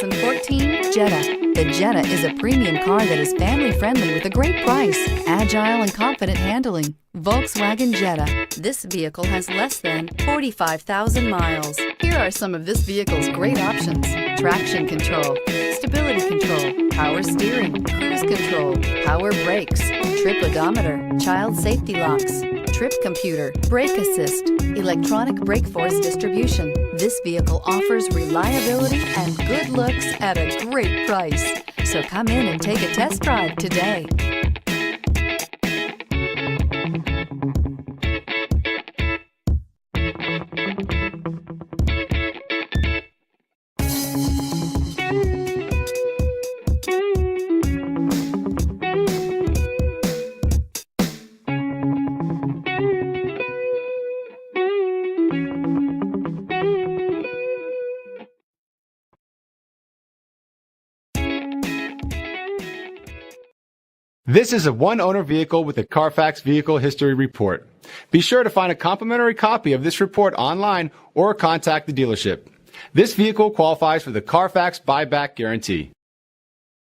2014 Jetta. The Jetta is a premium car that is family-friendly with a great price, agile and confident handling. Volkswagen Jetta. This vehicle has less than 45,000 miles. Here are some of this vehicle's great options: traction control, stability control, power steering, cruise control, power brakes, trip odometer, child safety locks, trip computer, brake assist, electronic brake force distribution. This vehicle offers reliability and good looks at a great price. So come in and take a test drive today. This is a one-owner vehicle with a Carfax Vehicle History Report. Be sure to find a complimentary copy of this report online or contact the dealership. This vehicle qualifies for the Carfax Buyback Guarantee.